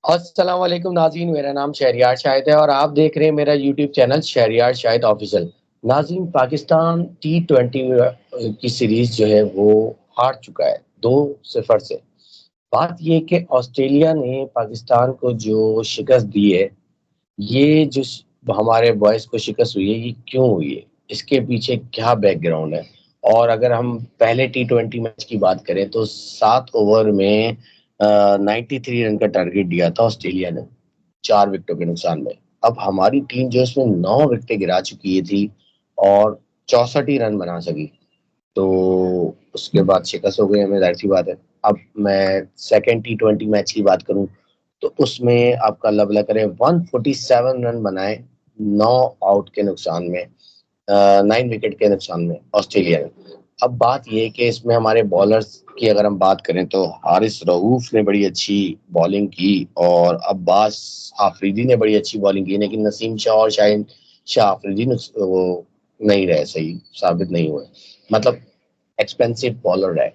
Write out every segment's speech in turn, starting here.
अस्सलाम वालेकुम नाज़रीन, मेरा नाम शहरियार शाहिद है और आप देख रहे हैं मेरा YouTube channel Shahryar Shahid official. नाज़रीन, पाकिस्तान टी20 की सीरीज जो है वो हार चुका है 2-0 से। बात ये है कि ऑस्ट्रेलिया ने पाकिस्तान को जो शिकस्त दी है, ये जो हमारे बॉयज को शिकस्त हुई है, ये क्यों हुई है, इसके पीछे क्या बैकग्राउंड है। और अगर हम पहले टी20 मैच की बात करें तो 7 ओवर में 93 रन का टारगेट दिया था ऑस्ट्रेलिया ने, 4 विकेटों के नुकसान में। अब हमारी टीम जो इसमें 9 विकेटें गिरा चुकी है थी और 64 ही रन बना सकी, तो उसके बाद शिकस्त हो गई हमें, जाहिर सी बात है। अब मैं सेकेंड टी20 मैच की बात करूं तो उसमें आपका अल्लाह भला करे 147 रन बनाए, 9 आउट के नुकसान में, 9 विकेट के नुकसान में ऑस्ट्रेलिया ने। अब बात ये है कि इसमें हमारे बॉलर्स की अगर हम बात करें तो हारिस रऊफ ने बड़ी अच्छी बॉलिंग की और अब्बास आफरीदी ने बड़ी अच्छी बॉलिंग की, लेकिन नसीम शाह और शाहिन शाह आफरीदी वो नहीं रहे, सही साबित नहीं हुए, मतलब एक्सपेंसिव बॉलर है।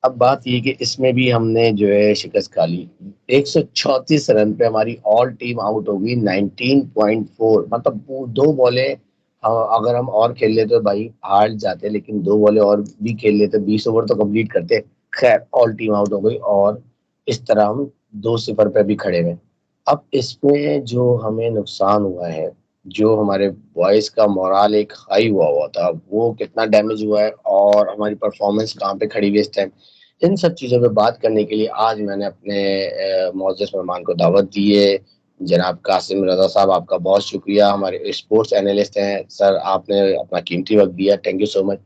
अब बात ये कि इसमें भी हमने जो है शिकस्त खा ली। 134 रन पे हमारी ऑल टीम आउट हो गई, 19.4, मतलब वो 2 बॉलें अगर हम और खेल लेते तो भाई हार जाते, लेकिन 2 बॉलें और भी खेल लेते, 20 ओवर तो कंप्लीट करते। खैर, ऑल टीम आउट हो गई और इस तरह हम 2-0 पे भी खड़े हुए। अब इसमें जो हमें नुकसान हुआ है, जो हमारे बॉयज का मोराल एक हाई हुआ हुआ था, वो कितना डैमेज हुआ है और हमारी परफॉर्मेंस कहाँ पे खड़ी हुई है इस टाइम, इन सब चीज़ों पे बात करने के लिए आज मैंने अपने मोअज़्ज़ज़ मेहमान को दावत दी है। जनाब कासिम रज़ा साहब, आपका बहुत शुक्रिया, हमारे स्पोर्ट्स एनालिस्ट हैं सर, आपने अपना कीमती वक्त दिया, thank you so much.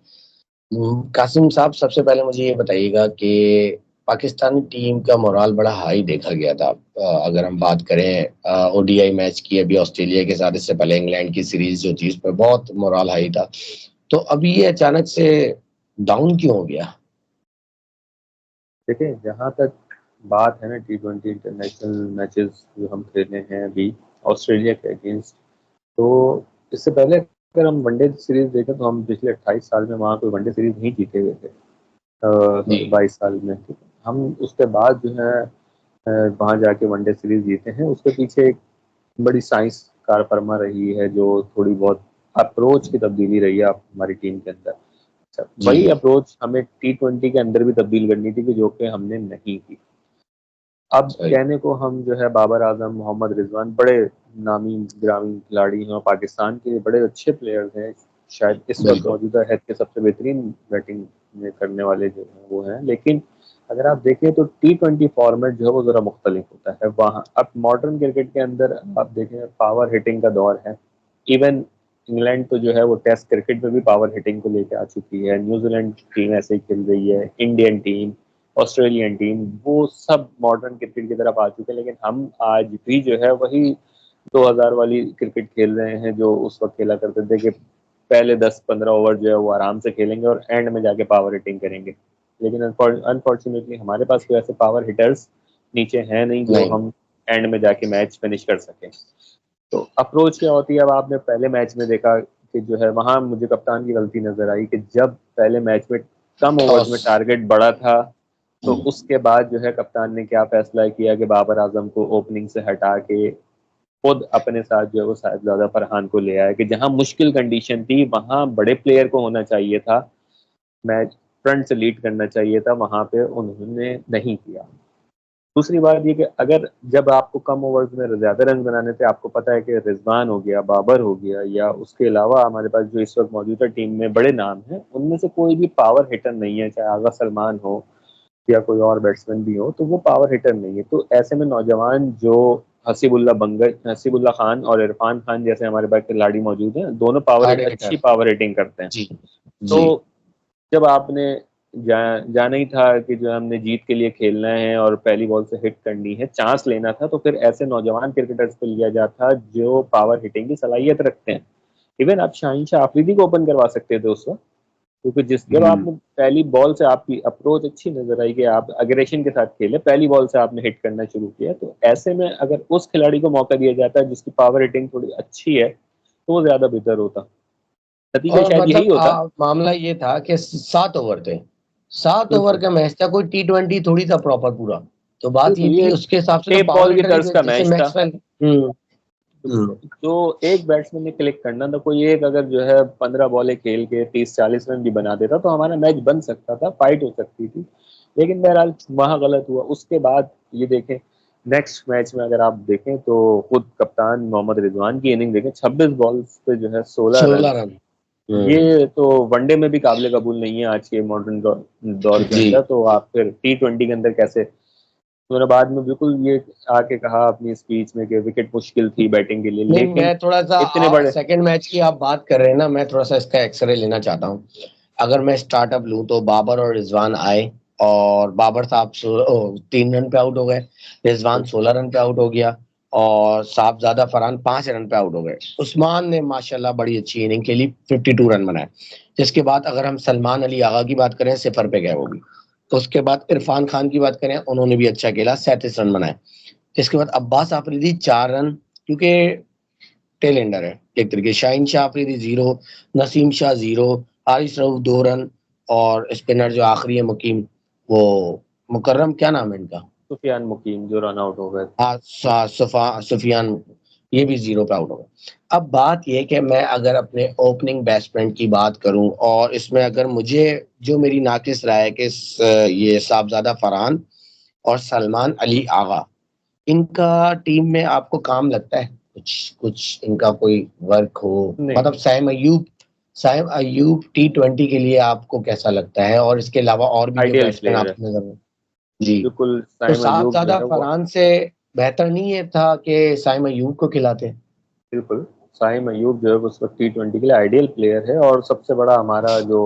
Qasim साहब, सबसे पहले मुझे ये बताइएगा कि पाकिस्तानी टीम का मोराल बड़ा हाई देखा गया था। अगर हम बात करें ओडीआई मैच की अभी ऑस्ट्रेलिया के साथ, इससे पहले इंग्लैंड की सीरीज जो थी, उसमें बहुत मोराल हाई था, तो अभी ये अचानक से डाउन क्यों हो गया? देखिए, जहाँ तक बात है ना टी20 इंटरनेशनल मैचेस जो हम खेले हैं अभी ऑस्ट्रेलिया के अगेंस्ट, तो इससे पहले अगर हम वनडे सीरीज देखें तो हम पिछले 28 साल में वहाँ कोई वनडे सीरीज नहीं जीते हुए थे। जी। 22 साल में, ठीक है। हम उसके बाद जो है वहाँ जाके वनडे सीरीज जीते हैं। उसके पीछे एक बड़ी साइंस कारफरमा रही है, जो थोड़ी बहुत अप्रोच की तब्दीली रही है हमारी टीम के अंदर। अच्छा, जी। वही अप्रोच हमें टी20 के अंदर भी तब्दील करनी थी, कि जो कि हमने नहीं की। अब सही। कहने को हम जो है बाबर आजम, मोहम्मद रिजवान बड़े नामी गिरामी खिलाड़ी हैं और पाकिस्तान के बड़े अच्छे प्लेयर्स हैं, शायद इस वक्त बिल्कुल। मौजूदा हैद के सबसे बेहतरीन बैटिंग में करने वाले जो हैं वो हैं। लेकिन अगर आप देखें तो टी20 फॉर्मेट जो है वो ज़रा मुख्तलिफ होता है। वहाँ अब मॉडर्न क्रिकेट के अंदर आप देखें पावर हिटिंग का दौर है। इवन इंग्लैंड तो जो है वो टेस्ट क्रिकेट में भी पावर हिटिंग को लेकर आ चुकी है। न्यूजीलैंड टीम ऐसे ही खेल रही है, इंडियन टीम, ऑस्ट्रेलियन टीम, वो सब मॉडर्न क्रिकेट की तरफ आ चुके हैं। लेकिन हम आज भी जो है वही 2000 वाली क्रिकेट खेल रहे हैं, जो उस वक्त खेला करते थे, कि पहले 10-15 ओवर जो है वो आराम से खेलेंगे और एंड में जाके पावर हिटिंग करेंगे। लेकिन अनफॉर्चुनेटली हमारे पास कोई ऐसे पावर हिटर्स नीचे हैं नहीं जो नहीं। हम एंड में जाके मैच फिनिश कर सकें। तो अप्रोच क्या होती है, अब आपने पहले मैच में देखा कि जो है वहां मुझे कप्तान की गलती नजर आई, कि जब पहले मैच में कम ओवर्स टॉस। में टारगेट बड़ा था, तो हम्म। उसके बाद जो है कप्तान ने क्या फैसला किया कि बाबर आजम को ओपनिंग से हटा के खुद अपने साथ जो है वो साहिबजादा फरहान को ले आया, कि जहां मुश्किल कंडीशन थी वहां बड़े प्लेयर को होना चाहिए था, मैच फ्रंट से लीड करना चाहिए था, वहां पे उन्होंने नहीं किया। दूसरी बात ये कि अगर जब आपको कम ओवर्स में ज़्यादा रन बनाने थे, आपको पता है कि रिजवान हो गया, बाबर हो गया, या उसके अलावा हमारे पास जो इस वक्त मौजूदा टीम में बड़े नाम हैं, उनमें से कोई भी पावर हिटर नहीं है, चाहे आगा सलमान हो या कोई और बैट्समैन भी हो, तो वो पावर हिटर नहीं है। तो ऐसे में नौजवान जो हसीबुल्ला खान और इरफान खान जैसे हमारे पास खिलाड़ी मौजूद हैं, दोनों हार्ड अच्छी हिटर। पावर हिटिंग करते हैं। जी। तो जी। जब आपने जाना ही था कि जो हमने जीत के लिए खेलना है और पहली बॉल से हिट करनी है, चांस लेना था, तो फिर ऐसे नौजवान क्रिकेटर्स को लिया जाता जो पावर हिटिंग की सलाहियत रखते हैं। इवन आप शाहीन शाह आफरीदी को ओपन करवा सकते थे उस वक्त, क्योंकि जिस जब हम्म। आपने पहली बॉल से आपकी अप्रोच अच्छी नजर आई कि आप अग्रेशन के साथ खेले, पहली बॉल से आपने हिट करना शुरू किया, तो ऐसे में अगर उस खिलाड़ी को मौका दिया जाता है जिसकी पावर हिटिंग थोड़ी अच्छी है, तो वो ज्यादा बेहतर होता। नतीजा और शायद यही मतलब होता। मामला ये था कि 7 ओवर थे, 7 ओवर बिल्कुल। का मैच था, कोई टी20 थोड़ी था प्रॉपर पूरा, तो बात ये बिल्कुल, थी ये उसके हिसाब से तो टेप पावर बॉल की हिटर तर्ज का जैसे मैच था। मैक्सवेल। हम्म। तो एक बैट्समैन ने क्लिक करना था, कोई एक अगर जो है 15 बॉलें खेल के 30-40 रन भी बना देता तो हमारा मैच बन सकता था, फाइट हो सकती थी। लेकिन बहरहाल वहां गलत हुआ। उसके बाद ये देखें, नेक्स्ट मैच में अगर आप देखें तो खुद कप्तान मोहम्मद रिजवान की इनिंग देखें, 26 बॉल्स पे जो है 16 रन। 16 रन। ये तो वनडे में भी काबिल कबूल नहीं है आज के मॉडर्न दौर के जी। अंदर, तो आप फिर T20 के अंदर कैसे। उन्होंने बाद में बिल्कुल ये आके कहा अपनी स्पीच में कि विकेट मुश्किल थी बैटिंग के लिए, नहीं, लेकिन मैं थोड़ा सा इतने बड़े। सेकंड मैच की आप बात कर रहे हैं ना, मैं थोड़ा सा इसका एक्सरे लेना चाहता हूँ। अगर मैं स्टार्टअप लूं तो बाबर और रिजवान आए, और बाबर साहब 3 रन पे आउट हो गए, रिजवान 16 रन पे आउट हो गया, और साहबजादा फरहान 5 रन पे आउट हो गए। उस्मान ने माशाल्लाह बड़ी अच्छी इनिंग खेली, 52 रन बनाए। जिसके बाद अगर हम सलमान अली आगा की बात करें, सिफर पे गए वो भी। तो उसके बाद इरफान खान की बात करें, उन्होंने भी अच्छा खेला, 37 रन बनाए। इसके बाद अब्बास आफरीदी 4 रन, क्योंकि टेलेंडर है एक तरीके। शाहीन शाह अफरीदी 0, नसीम शाह 0, हारिस रऊफ 2 रन, और स्पिनर जो आखिरी है मुकीम, वो मुकर्रम, क्या नाम है इनका, सुफियान मुकीम जो रन आउट हो गए। सुफियान, ये भी 0 पे आउट हो गए। अब बात ये है कि मैं अगर अपने ओपनिंग बैट्समैन की बात करूं, और इसमें अगर मुझे जो मेरी नाकिस राय है कि ये साहबजादा फरहान और सलमान अली आगा, इनका टीम में आपको काम लगता है कुछ कुछ, इनका कोई वर्क हो? नहीं, मतलब साइम अयूब T20 के लिए आपको कैसा लगता है? और इसके अलावा और भी जो आइडियल बैट्समैन प्लेयर है। आपको नजर में। जी। बिल्कुल, तो साइम अयूब जो साहबजादा है वो। फरहान से बेहतर नहीं है था कि साइम अयूब को खिलाते? बिल्कुल, साइम अयूब जो है उस वक्त T20 के लिए आइडियल प्लेयर है। और सबसे बड़ा हमारा जो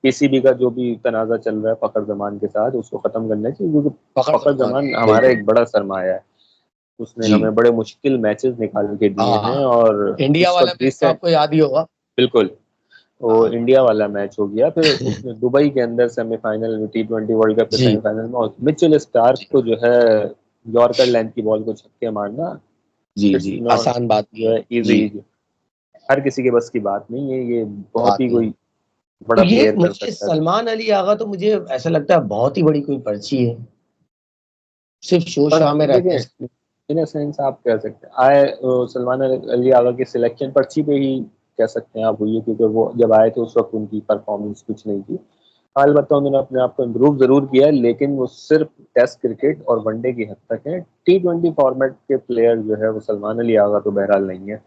पीसीबी का जो भी तनाजा चल रहा है फखर जमान के साथ, उसको खत्म करना चाहिए, क्योंकि फखर फखर जमान, जमान हमारा बिल्कुल। एक बड़ा सरमाया है। उसने जी। हमें बड़े मुश्किल मैचेस निकाल के दिए हैं। हाँ, और इंडिया इस वाला वक्त मैच तो रिसेंट। आपको याद ही होगा। बिल्कुल, वो हाँ। इंडिया वाला मैच हो गया, फिर उसने दुबई के अंदर सेमीफाइनल में T20 वर्ल्ड कप के जी। सेमीफाइनल में और मिचेल स्टार्क जी। को जो है यॉर्कर लेंथ की बॉल को छक्के मारना, जी। इट्स जी, नॉट आसान बात नहीं जो है। है जी। इजी, हर किसी के बस की बात नहीं है। ये बहुत बात ही नहीं। कोई तो बड़ा ये प्लेयर कर मुझे सकता है। सलमान अली आगा तो मुझे ऐसा लगता है बहुत ही बड़ी कोई पर्ची है, सिर्फ शो पर शाह में रहते हैं। देखिए, इन सेंस आप कह सकते हैं आए सलमान अली आगा की सिलेक्शन पर्ची पे ही कह सकते हैं आप हुई है, क्योंकि वो जब आए थे उस वक्त उनकी परफॉर्मेंस कुछ नहीं थी। अलबत्ता उन्होंने अपने आप को इम्प्रूव जरूर किया है, लेकिन वो सिर्फ टेस्ट क्रिकेट और वनडे की हद तक है। T20 फॉर्मेट के प्लेयर जो है वो सलमान अली आगा तो बहरहाल नहीं है।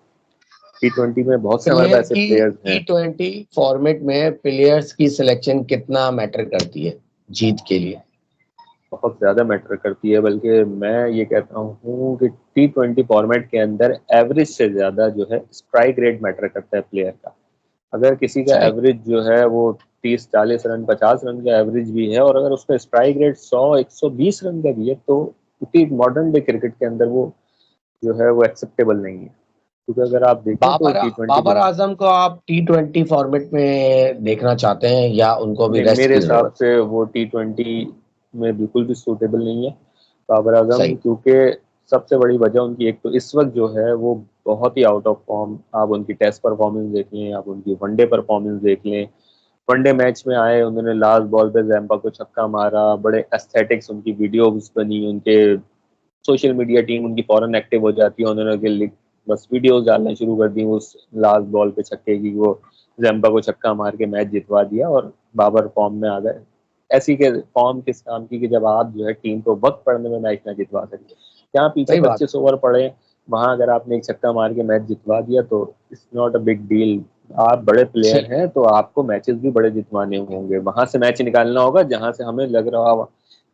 T20 में बहुत से हमारे प्लेयर पास ऐसे की प्लेयर्स हैं। T20 फॉर्मेट में प्लेयर्स की सिलेक्शन कितना मैटर करती है जीत के लिए? बहुत ज्यादा मैटर करती है, बल्कि मैं ये कहता हूँ कि T20 फॉर्मेट के अंदर एवरेज से ज्यादा जो है स्ट्राइक रेट मैटर करता है प्लेयर का। अगर किसी का स्ट्राइक। एवरेज जो है वो 30-40 रन 50 रन का एवरेज भी है, और अगर उसका स्ट्राइक रेट 100-120 रन का भी है, तो मॉडर्न डे क्रिकेट के अंदर वो जो है वो एक्सेप्टेबल नहीं है। क्योंकि अगर आप देखें तो T20 बाबर के। आजम को आप T20 फॉर्मेट में देखना चाहते हैं, या उनको भी नहीं, रेस्ट मेरे की हिसाब जरूरत? से वो T20 में बिल्कुल भी सूटेबल नहीं है बाबर आजम, सही। क्योंकि सबसे बड़ी वजह उनकी एक तो इस वक्त जो है वो बहुत ही आउट ऑफ फॉर्म। आप उनकी टेस्ट परफॉर्मेंस देख लें, आप उनकी वनडे परफॉर्मेंस देख लें। वनडे मैच में आए, उन्होंने लास्ट बॉल पे जैम्पा को छक्का मारा, बड़े एस्थेटिक्स उनकी वीडियोस बनी, उनके सोशल मीडिया टीम उनकी फौरन एक्टिव हो जाती है। उन्होंने बस वीडियोस डालना शुरू कर दी उस लास्ट बॉल पे छक्के की, वो जैम्पा को छक्का मार के मैच जितवा दिया और बाबर फॉर्म में आ गए। ऐसी के फॉर्म किस काम की कि जब आप जो है टीम को वक्त पड़ने में मैच ना जितवा सके, जहाँ पीछे सही बात। 25 ओवर पड़े, वहां अगर आपने एक छक्का मार के मैच जितवा दिया तो it's not a big deal. आप बड़े प्लेयर सही। हैं तो आपको मैचेस भी बड़े जितवाने होंगे, वहां से मैच निकालना होगा जहां से हमें लग रहा हो,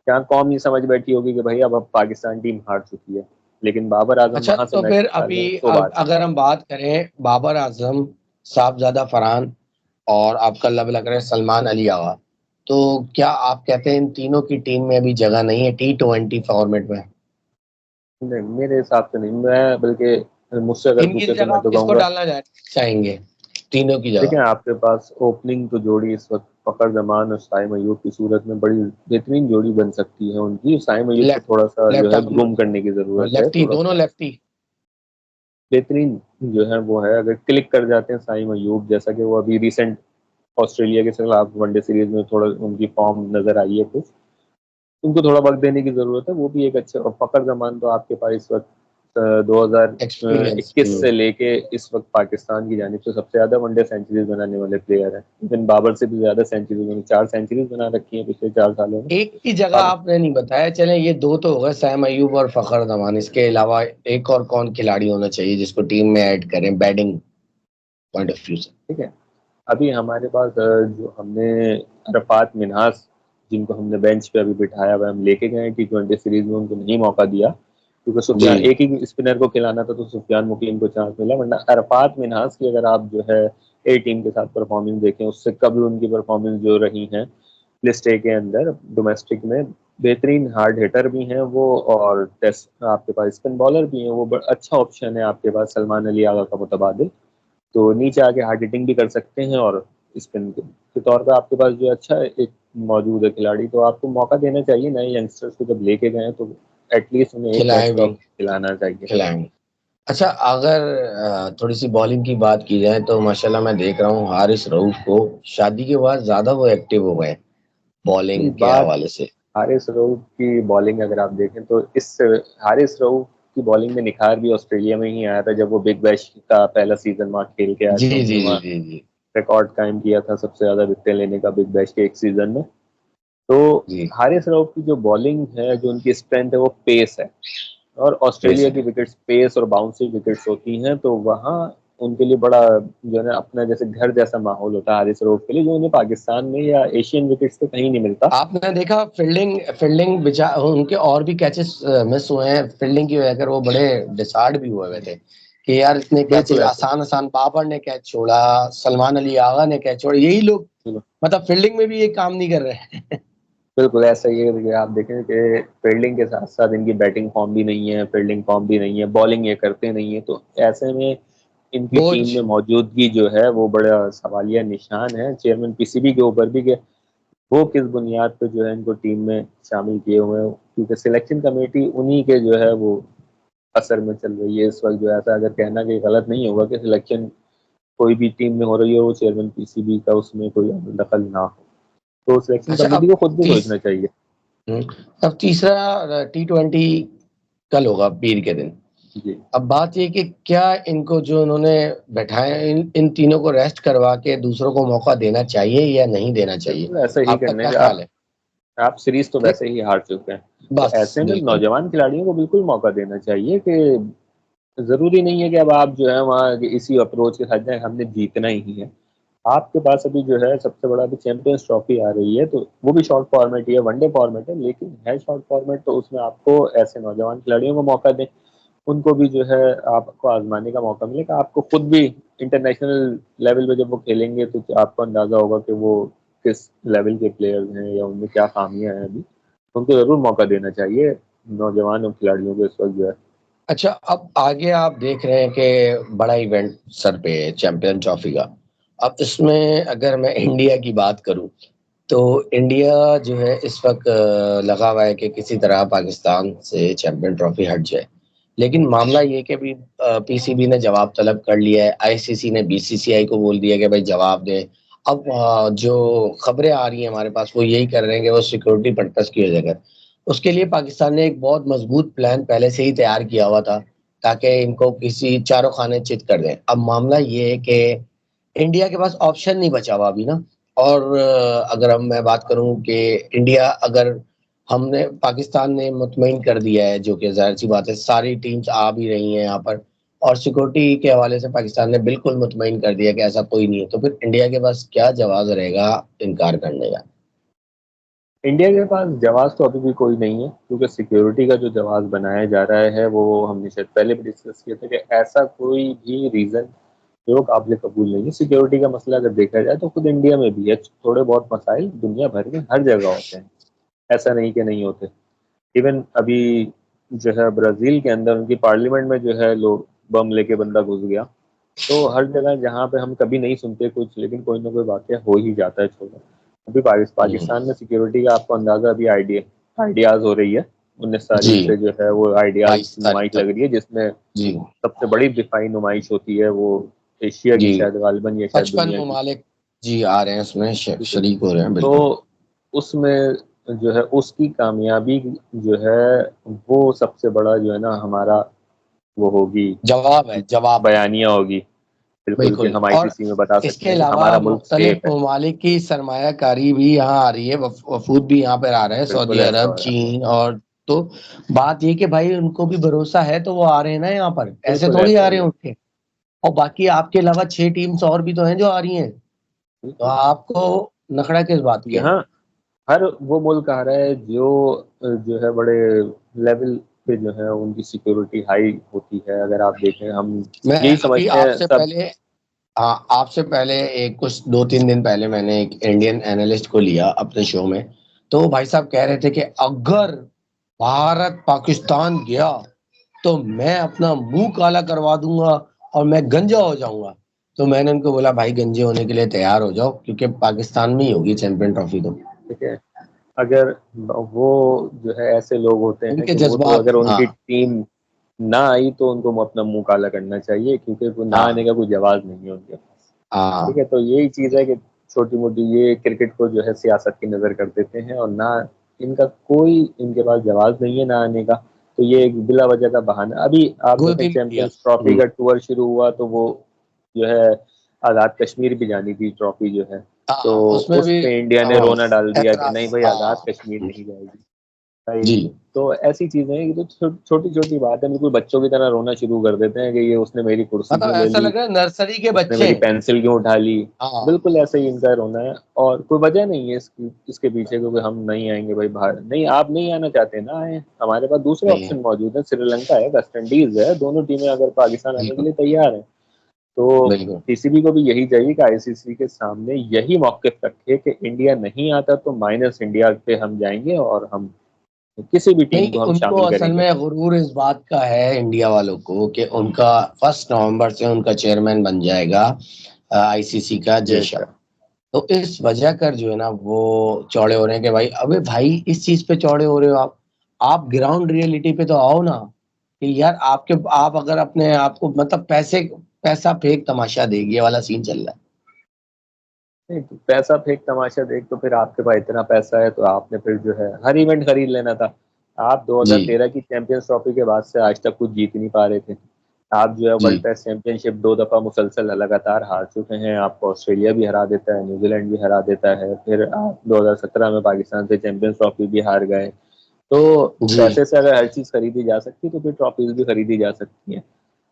क्या कौम ये समझ बैठी होगी कि भाई अब पाकिस्तान टीम हार चुकी है, लेकिन बाबर आजम अच्छा, वहां से तो मैच फिर निकाल अभी रहे हैं तो बात है। अगर हम बात करें बाबर आजम, साहबजादा फरहान, और आपका लब लग रहा है सलमान अली आगा, तो क्या आप कहते हैं इन तीनों की टीम में अभी जगह नहीं है T20 फॉर्मेट में? नहीं, मेरे हिसाब से नहीं। मैं बल्कि मुझसे अगर इनकी पूछे तो जगह मैं आप तो किसको कहूंगा, डालना चाहेंगे, तीनों की देखिए जगह? आपके पास ओपनिंग तो जोड़ी इस वक्त फखर जमान और साइम अयूब की सूरत में बड़ी बेहतरीन जोड़ी बन सकती है उनकी। साइम अयूब को लेफ्ट थोड़ा सा जो लेफ्ट है आर्म, ग्रूम करने की जरूरत है, लेफ्टी, थोड़ा दोनों सा लेफ्टी। बेहतरीन जो है वो है। अगर क्लिक कर जाते हैं साइम अयूब, जैसा कि वो अभी रिसेंट ऑस्ट्रेलिया के खिलाफ वनडे सीरीज में थोड़ा उनकी फॉर्म नजर आई है कुछ, उनको थोड़ा वक्त देने की जरूरत है। वो भी एक अच्छे, और फखर जमान तो आपके पास इस वक्त एक्सपीरियंस। 2021 से लेके इस वक्त पाकिस्तान की जानिब से सबसे ज्यादा वनडे सेंचुरीज बनाने वाले प्लेयर हैं। इवन बाबर से भी ज्यादा सेंचुरीज, उन्होंने 4 सेंचुरीज बना रखी हैं पिछले 4 सालों में। एक की जगह और आपने नहीं बताया, चले ये दो तो हो गए, सैम अयूब और फखर जमान, इसके अलावा एक और कौन खिलाड़ी होना चाहिए जिसको टीम में ऐड करें बैटिंग पॉइंट ऑफ व्यू से? ठीक है, अभी हमारे पास जो हमने अरफात मिन्हास, जिनको हमने बेंच पे अभी बिठाया हुआ है, हम लेके गए T20 सीरीज में, उनको नहीं मौका दिया क्योंकि जी। सुफियान, एक ही स्पिनर को खिलाना था तो सुफियान मुकीम को चांस मिला। वरना अरफात मिन्हास की अगर आप जो है ए टीम के साथ परफॉर्मेंस देखें, उससे कभी उनकी परफॉर्मेंस जो रही है लिस्ट ए के अंदर डोमेस्टिक में, बेहतरीन हार्ड हिटर भी हैं वो, और टेस्ट आपके पास स्पिन बॉलर भी हैं वो, अच्छा ऑप्शन है आपके पास सलमान अली आगा का मुतबादिल। तो नीचे आके हार्ड हिटिंग भी कर सकते हैं, और स्पिन के तौर पर आपके पास जो अच्छा एक मौजूद है खिलाड़ी, तो आपको मौका देना चाहिए। नए यंगस्टर्स को जब लेके गए तो एटलीस्ट उन्हें एक मैच खिलाए तो भी, खिलाना चाहिए। खिलाएंगे। अच्छा, अगर थोड़ी सी बॉलिंग की बात की जाए तो माशाल्लाह मैं देख रहा हूँ हारिस रऊफ को शादी के बाद ज्यादा वो एक्टिव हो गए ये बॉलिंग के बात, हवाले से। हारिस रऊफ की बॉलिंग अगर आप देखें तो इस हारिस रऊफ की बॉलिंग में निखार भी ऑस्ट्रेलिया में ही आया था, जब वो बिग बैश का पहला सीजन वहाँ खेल के आए जी थे। जी उन्होंने जी वहाँ जी जी रिकॉर्ड कायम किया था सबसे ज्यादा विकेटें लेने का बिग बैश के एक सीजन में। तो जी। हारिस रऊफ की जो बॉलिंग है, जो उनकी स्ट्रेंथ है वो पेस है, और ऑस्ट्रेलिया वैसे की विकेट्स पेस और बाउंसी विकेट्स होती हैं, तो वहाँ उनके लिए बड़ा जो है ना अपना जैसे घर जैसा माहौल होता है हारिस रऊफ के लिए, जो उन्हें पाकिस्तान में या एशियन विकेट्स पे कहीं नहीं मिलता। आपने देखा फील्डिंग फील्डिंग बिचा उनके और भी कैचेस मिस हुए हैं फील्डिंग की वजह कर, वो बड़े डिसार्ड भी हुए थे कि यार इतने बिल्कुल कैचेस ऐसे आसान आसान, बाबर ने कैच छोड़ा, सलमान अली आगा ने कैच छोड़ा, यही लोग मतलब फील्डिंग में भी ये काम नहीं कर रहे हैं। बिल्कुल ऐसा ही है कि आप देखें कि फील्डिंग के साथ साथ इनकी बैटिंग फॉर्म भी नहीं है, फील्डिंग फॉर्म भी नहीं है, बॉलिंग ये करते नहीं है, तो ऐसे में इनकी बोझ। टीम में मौजूदगी जो है वो बड़ा सवालिया निशान है चेयरमैन पीसीबी के ऊपर भी, कि वो किस बुनियाद पे जो है इनको टीम में शामिल किए हुए हैं, क्योंकि सिलेक्शन कमेटी उन्हीं के जो है वो असर में चल रही है इस वक्त। जो ऐसा अगर कहना कि गलत नहीं होगा कि सिलेक्शन कोई भी टीम में हो रही है वो चेयरमैन पीसीबी का उसमें कोई दखल ना हो, तो सिलेक्शन अच्छा, कमेटी अब को खुद भी तीस सोचना चाहिए। हम्म, अब तीसरा T20 कल होगा पीर के दिन। जी, अब बात ये कि क्या इनको जो उन्होंने बैठाए इन तीनों को रेस्ट करवा के दूसरों को मौका देना चाहिए या नहीं देना चाहिए? बिल्कुल ऐसा ही आपका करने क्या का। ख्याल है? आप सीरीज तो नहीं, वैसे ही हार चुके हैं, तो बस ऐसे में बिल्कुल। नौजवान खिलाड़ियों को बिल्कुल मौका देना चाहिए। कि जरूरी नहीं है कि अब आप जो है वहाँ इसी अप्रोच के साथ जाए हमने जीतना ही है। आपके पास अभी जो है सबसे बड़ा अभी चैंपियंस ट्रॉफी आ रही है, तो वो भी शॉर्ट फॉर्मेट ही है, वनडे फॉर्मेट है, लेकिन है शॉर्ट फॉर्मेट, तो उसमें आपको ऐसे नौजवान खिलाड़ियों को मौका दें, उनको भी जो है आपको आजमाने का मौका मिलेगा। आपको खुद भी इंटरनेशनल लेवल पे जब वो खेलेंगे तो आपको अंदाजा होगा कि वो किस लेवल के प्लेयर्स हैं या उनमें क्या खामियां हैं। अभी उनको जरूर मौका देना चाहिए नौजवान खिलाड़ियों को इस वक्त जो है। अच्छा, अब आगे आप देख रहे हैं कि बड़ा इवेंट सर पे है चैंपियन ट्रॉफी का। अब इसमें अगर मैं इंडिया की बात करूं तो इंडिया जो है इस वक्त लगा हुआ है कि किसी तरह पाकिस्तान से चैंपियन ट्रॉफी हट जाए। लेकिन मामला ये कि अभी पीसीबी ने जवाब तलब कर लिया है, आईसीसी ने बीसीसीआई को बोल दिया कि भाई जवाब दें। अब जो खबरें आ रही हैं हमारे पास वो यही कर रहे हैं कि वो सिक्योरिटी पर्पस की वजह कर, उसके लिए पाकिस्तान ने एक बहुत मजबूत प्लान पहले से ही तैयार किया हुआ था ताकि इनको किसी चारों खाने चित कर दें। अब मामला ये है कि इंडिया के पास ऑप्शन नहीं बचा हुआ अभी ना। और अगर हम मैं बात करूं कि इंडिया अगर हमने पाकिस्तान ने मुतमईन कर दिया है, जो कि जाहिर सी बात है, सारी टीम्स आ भी रही हैं यहाँ पर, और सिक्योरिटी के हवाले से पाकिस्तान ने बिल्कुल मुतमईन कर दिया कि ऐसा कोई नहीं है, तो फिर इंडिया के पास क्या जवाब रहेगा इनकार करने का? इंडिया के पास जवाब तो अभी भी कोई नहीं है, क्योंकि सिक्योरिटी का जो जवाब बनाया जा रहा है वो हमने शायद पहले भी डिस्कस किया था कि ऐसा कोई भी रीजन जो काबिल कबूल नहीं है। सिक्योरिटी का मसला अगर देखा जाए तो खुद इंडिया में भी है, थोड़े बहुत मसाइल दुनिया भर में हर जगह होते हैं, ऐसा नहीं कि नहीं होते। इवन अभी जो है ब्राजील के अंदर उनकी पार्लियामेंट में जो है लोग बम लेके बंदा घुस गया। तो हर जगह जहाँ पे हम कभी नहीं सुनते कुछ, लेकिन कोई ना कोई वाक़या हो ही जाता है छोटा। अभी पाकिस्तान में सिक्योरिटी का आपको अंदाजा अभी आइडियाज हो रही है। 19 तारीख जी, से जो है वो आइडियाज 22 तारीख नुमाइश तक। लग रही है, जिसमें जी सबसे बड़ी दिफाई नुमाइश होती है वो एशिया जी। की शायद गालिबन या शायद 55 दुनिया की। ममालिक जी आ रहे हैं उसमें ठीक है, शरीक हो रहे हैं, बिल्कुल। तो उसमें जो है उसकी कामयाबी जो है वो सबसे बड़ा जो है ना हमारा वो होगी, जवाब है, जवाब है। बयानिया होगी। बिल्कुल कि बिल्कुल। हम और आईसीसी में बता सकते इसके हैं कि अलावा हमारा मुल्क मुख्तलिफ सेफ है। ममालिक की सरमायाकारी भी यहाँ आ रही है, वफूद भी यहाँ पर आ रहे हैं, सऊदी बिल्कुल ऐसा अरब, हो रहा है। चीन। और तो बात ये कि भाई उनको भी भरोसा है तो वो आ रहे हैं ना यहाँ पर, ऐसे बिल्कुल थोड़ी ऐसा आ ही रहे हैं है। उठ के। और बाकी आपके अलावा 6 टीम्स और भी तो हैं जो आ रही हैं, तो बिल्कुल आपको नखड़ा किस बात के है? यहाँ हर वो मुल्क आ रहा है जो है बड़े लेवल पे जो है उनकी सिक्योरिटी हाई होती है। अगर आप देखें, हम मैं यही अभी समझते हैं आपसे सब। पहले, हाँ, आपसे पहले एक कुछ 2-3 दिन पहले मैंने एक इंडियन एनालिस्ट को लिया अपने शो में, तो भाई साहब कह रहे थे कि अगर भारत पाकिस्तान गया तो मैं अपना मुंह काला करवा दूंगा और मैं गंजा हो जाऊंगा। तो मैंने उनको बोला भाई गंजे होने के लिए तैयार हो जाओ, क्योंकि पाकिस्तान में ही होगी चैंपियन ट्रॉफी तो। ठीक है, अगर वो जो है ऐसे लोग होते हैं उनके कि वो तो जज्बात, अगर हाँ। उनकी टीम ना आई तो उनको अपना मुंह काला करना चाहिए, क्योंकि वो ना आने हाँ। का कोई जवाब नहीं है उनके पास। ठीक हाँ। है, तो यही चीज़ है कि छोटी मोटी ये क्रिकेट को जो है सियासत की नज़र कर देते हैं, और ना इनका कोई इनके पास जवाब नहीं है ना आने का। तो ये एक बिला वजह का बहाना। अभी आप देखें, गोदी मीडिया। चैंपियंस ट्रॉफी का टूर शुरू हुआ तो वो जो है आज़ाद कश्मीर भी जानी थी ट्रॉफी जो है, तो हाँ, उसमें उस भी। पे इंडिया ने हाँ, रोना डाल दिया कि नहीं ऐतराज, भाई, आज़ाद हाँ। कश्मीर नहीं जाएगी भाई। जी। तो ऐसी चीजें हैं, ये तो छोटी छोटी बात है, बिल्कुल बच्चों की तरह रोना शुरू कर देते हैं कि ये उसने मेरी कुर्सी मतलब क्यों ले ऐसा ली, लग रहा है नर्सरी के उसने बच्चे। मेरी पेंसिल क्यों उठा ली। हाँ। बिल्कुल ऐसे ही इनका रोना है, और कोई वजह नहीं है इसके पीछे, क्योंकि हम नहीं आएंगे भाई बाहर। नहीं, आप नहीं आना चाहते ना आए, हमारे पास दूसरे नहीं है। ऑप्शन मौजूद है, श्रीलंका है, वेस्ट इंडीज है, दोनों टीमें अगर पाकिस्तान आने के बिल्कुल। लिए तैयार हैं। तो बिल्कुल। पीसीबी को भी यही चाहिए कि आईसीसी के सामने यही मौक़िफ़ रखे कि इंडिया नहीं आता तो माइनस इंडिया पे हम जाएंगे, और हम किसी भी टीम नहीं, को हम उनको शामिल असल करेंगे। में गुरूर इस बात का है इंडिया वालों को कि उनका 1 नवंबर से उनका चेयरमैन बन जाएगा आईसीसी का जय शाह। बेशक। तो इस वजह कर जो है ना वो चौड़े हो रहे हैं कि भाई, अबे भाई इस चीज पे चौड़े हो रहे हो आप ग्राउंड रियलिटी पे तो आओ ना। कि यार आप अगर अपने आप को मतलब पैसा फेंक तमाशा देगी, ये वाला सीन चल रहा नहीं तो पैसा फेंक तमाशा देख, तो फिर आपके पास इतना पैसा है तो आपने फिर जो है हर इवेंट खरीद लेना था। आप है। जी। 2013 की चैंपियंस ट्रॉफी के बाद से आज तक कुछ जीत नहीं पा रहे थे। आप जो है जी। वर्ल्ड टेस्ट चैंपियनशिप 2 दफा मुसलसल लगातार हार चुके हैं। आपको ऑस्ट्रेलिया भी हरा देता है, न्यूजीलैंड भी हरा देता है, फिर आप 2017 में पाकिस्तान से चैंपियंस ट्रॉफी भी हार गए। तो जी। पैसे से अगर हर चीज खरीदी जा सकती तो फिर ट्रॉफीज भी खरीदी जा सकती हैं।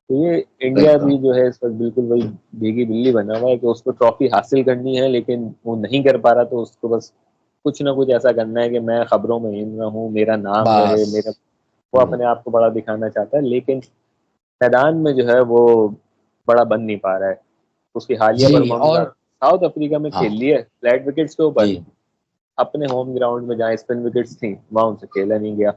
तो ये इंडिया बिल्कुल। भी जो है इस वक्त बिल्कुल वही भीगी बिल्ली बना हुआ है कि उसको ट्रॉफी हासिल करनी है, लेकिन वो नहीं कर पा रहा, तो उसको बस कुछ ना कुछ ऐसा करना है कि मैं खबरों में इन रहूं, मेरा नाम रहे, मेरा। बस। वो अपने आप को बड़ा दिखाना चाहता है, लेकिन मैदान में जो है वो बड़ा बन नहीं पा रहा है। उसकी हालिया जी। परफॉर्मेंस और साउथ अफ्रीका में हाँ। खेल ली है फ्लैट विकेट्स के ऊपर, जी। अपने होम ग्राउंड में जहाँ स्पिन विकेट्स थी वहां उनसे खेला नहीं गया।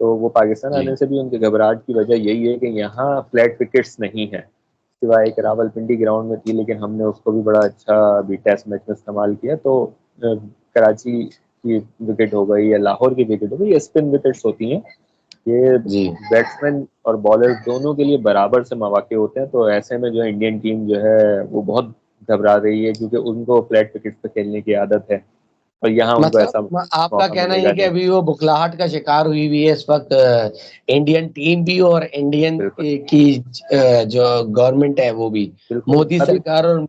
तो वो पाकिस्तान जी। आने से भी उनकी घबराहट की वजह यही है कि यहाँ फ्लैट विकेट्स नहीं है, सिवाय एक रावलपिंडी ग्राउंड में थी, लेकिन हमने उसको भी बड़ा अच्छा अभी टेस्ट मैच में इस्तेमाल किया। तो कराची की विकेट हो गई या लाहौर की विकेट हो गई, ये स्पिन विकेट्स होती हैं। ये जी। बैट्समैन और बॉलर्स दोनों के लिए बराबर से मौके होते हैं। तो ऐसे में जो है इंडियन टीम जो है वो बहुत घबरा रही है, क्योंकि उनको फ्लैट विकेट पे खेलने की आदत है, और यहाँ उनको ऐसा आपका मौका कहना ये मिलेगा है कि नहीं। अभी वो बुखलाहट का शिकार हुई हुई है इस वक्त इंडियन टीम भी और इंडियन बिल्कुल। की जो गवर्नमेंट है वो भी, बिल्कुल। मोदी अभी सरकार और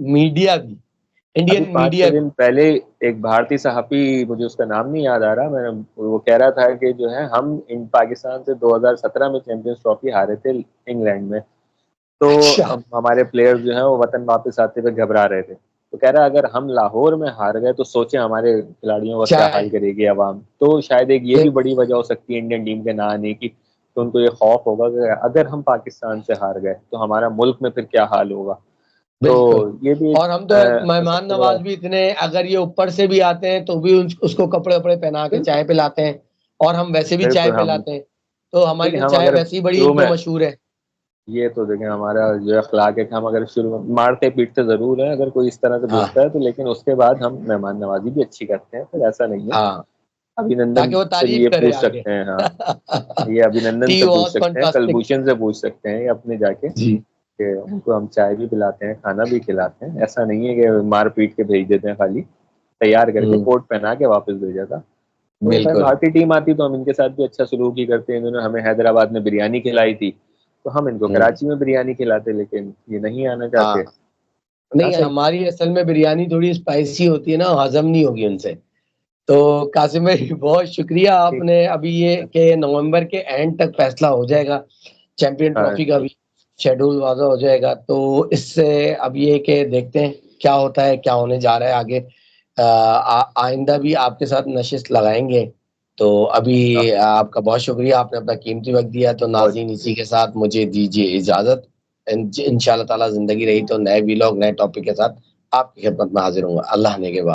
मीडिया भी, अभी इंडियन 5-6 मीडिया भी। दिन पहले एक भारतीय सहाफ़ी, मुझे उसका नाम नहीं याद आ रहा, मैं वो कह रहा था कि जो है हम इन पाकिस्तान से 2017 में चैंपियंस ट्रॉफी हारे थे इंग्लैंड में। तो अच्छा। अब हमारे प्लेयर्स जो हैं वो वतन वापस आते हुए घबरा रहे थे। तो कह रहा है अगर हम लाहौर में हार गए तो सोचे हमारे खिलाड़ियों का क्या हाल चाहे करेगी आवाम। तो शायद एक ये भी बिल्कुल। बड़ी वजह हो सकती है इंडियन टीम के ना आने की। तो उनको ये खौफ होगा कि अगर हम पाकिस्तान से हार गए तो हमारा मुल्क में फिर क्या हाल होगा। तो बिल्कुल। ये भी एक और हम तो मेहमान सबसे बड़ा। नवाज भी इतने, अगर ये ऊपर से भी आते हैं तो भी उसको कपड़े वपड़े पहना के बिल्कुल। चाय पिलाते हैं, और हम वैसे भी चाय बिल्कुल हम पिलाते हैं। तो हमारी देखिए, तो हम चाय अगर वैसे ही बड़ी शुरू एक दो में मशहूर है। ये तो देखें, हमारा जो अखलाक है कि हम अगर शुरू में मारते पीटते जरूर हैं अगर कोई इस तरह से बोलता हाँ। है तो, लेकिन उसके बाद हम मेहमान नवाजी भी अच्छी करते हैं, फिर ऐसा नहीं है। हाँ, अभिनंदन ताकि वो से तारीफ ये करे पूछ आगे। सकते हैं, हाँ। ये अभिनंदन टी से पूछ वॉज सकते हैं, फंटास्टिक। कलभूषण से पूछ सकते हैं, ये अपने जाके जी। कि उनको हम चाय भी पिलाते हैं, खाना भी खिलाते हैं। ऐसा नहीं है कि मार पीट के भेज देते हैं, खाली तैयार करके हम्म। कोट पहना के वापस भेजा था। तो खैर बिल्कुल। भारतीय टीम आती तो हम इनके साथ भी अच्छा सलूक ही करते हैं। इन्होंने हमें हैदराबाद में बिरयानी खिलाई थी, तो हम इनको हुँ। कराची में बिरयानी खिलाते, लेकिन ये नहीं आना चाहते। हाँ, नहीं सही। हमारी असल में बिरयानी थोड़ी स्पाइसी होती है ना, हज़म नहीं होगी उनसे। तो कासिम भाई बहुत शुक्रिया ठीक। आपने अभी ये कि नवंबर के एंड तक फैसला हो जाएगा, चैंपियन हाँ ट्रॉफी का भी शेड्यूल वाज़ा हो जाएगा। तो इससे अब ये कि देखते हैं क्या होता है, क्या होने जा रहा है आगे। आइंदा भी आपके साथ नशिस्त लगाएँगे। तो अभी आपका बहुत शुक्रिया, आपने अपना कीमती वक़्त दिया। तो बहुत नाज़रीन इसी के साथ मुझे दीजिए इजाज़त। इंशाअल्लाह ताला ज़िंदगी रही तो नए व्लॉग, नए टॉपिक के साथ आपकी खिदमत में हाज़िर होऊँगा। अल्लाह ने के बाद।